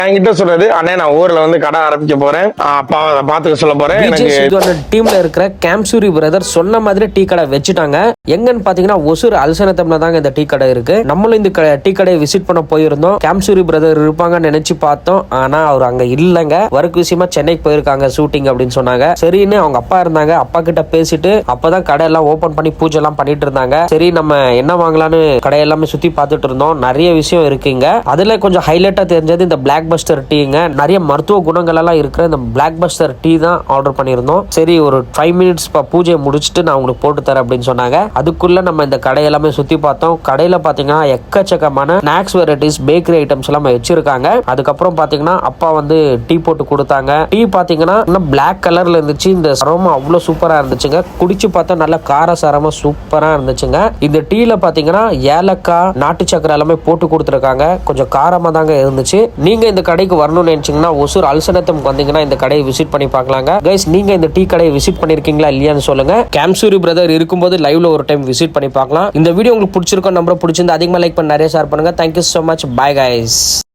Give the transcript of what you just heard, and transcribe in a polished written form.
என்கிட்ட சொல்றது அண்ணே நான் ஊர்ல வந்து கடை ஆரம்பிக்க போறேன், அப்பாவை பாத்துக்க சொல்ல போறேன். எனக்கு டீம்ல இருக்கிற கேம்சூரி பிரதர் சொன்ன மாதிரி டீ கடை வச்சுட்டாங்க. எங்கன்னு பாத்தீங்கன்னா ஒசூர் அல்சனத்தம்ல தாங்க இந்த டீ கடை இருக்கு. நம்மளும் இந்த டீ கடையை விசிட் பண்ண போயிருந்தோம். கேம்சூரி பிரதர் இருப்பாங்கன்னு நினைச்சு பார்த்தோம். ஆனா அவர் அங்க இல்லங்க. ஒர்க் விஷயமா சென்னைக்கு போயிருக்காங்க ஷூட்டிங் அப்படின்னு சொன்னாங்க. சரின்னு அவங்க அப்பா இருந்தாங்க. அப்பா கிட்ட பேசிட்டு அப்பதான் கடை எல்லாம் ஓபன் பண்ணி பூஜை எல்லாம் பண்ணிட்டு இருந்தாங்க. சரி நம்ம என்ன வாங்கலாம்னு கடை எல்லாமே சுத்தி பார்த்துட்டு இருந்தோம். நிறைய விஷயம் இருக்குங்க. அதுல கொஞ்சம் ஹைலைட்டா தெரிஞ்சது இந்த பிளாக் பஸ்டர் டீங்க. நிறைய மருத்துவ குணங்கள் எல்லாம் இருக்கிற இந்த பிளாக் பஸ்டர் டீ தான் ஆர்டர் பண்ணியிருந்தோம். சரி ஒரு 5 மினிட்ஸ் பூஜையை முடிச்சுட்டு நான் உங்களுக்கு போட்டு தரேன் அப்படின்னு சொன்னாங்க. அதுக்குள்ள நம்ம இந்த கடை எல்லாமே சுத்தி பார்த்தோம். கடையில பாத்தீங்கன்னா எக்கச்சக்கமான ஸ்நாக்ஸ் வெரைட்டிஸ், பேக்கரி ஐட்டம்ஸ் எல்லாம் வச்சிருக்காங்க. அதுக்கப்புறம் பாத்தீங்கன்னா அப்பா வந்து டீ போட்டு கொடுத்தாங்க. டீ பாத்தீங்கன்னா பிளாக் கலர்ல இருந்துச்சு. இந்த அரோமா அவ்வளவு சூப்பரா இருந்துச்சுங்க. குடிச்சு பார்த்தா நல்ல காரசாரமா சூப்பரா இருந்துச்சுங்க. இந்த டீல பாத்தீங்கன்னா ஏலக்காய், நாட்டு சக்கரை எல்லாமே போட்டு கொடுத்துருக்காங்க. கொஞ்சம் காரமா தாங்க இருந்துச்சு. நீங்க இந்த கடைக்கு வரணும்னு நினைச்சீங்கன்னா ஒசூர் அல்சனத்தம் வந்தீங்கன்னா இந்த கடையை விசிட் பண்ணி பார்க்கலாங்க. கைஸ் நீங்க இந்த டீ கடையை விசிட் பண்ணிருக்கீங்களா இல்லையான்னு சொல்லுங்க. கேம்சூரி பிரதர் இருக்கும்போது லைவ்ல ஒரு டைம் விசிட் பண்ணி பார்க்கலாம். இந்த வீடியோ உங்களுக்கு பிடிச்சிருக்கோம், நம்பர் பிடிச்சிருந்தா அதிகமா லைக் பண்ணி நிறைய ஷேர் பண்ணுங்க. Thank you so much. Bye guys.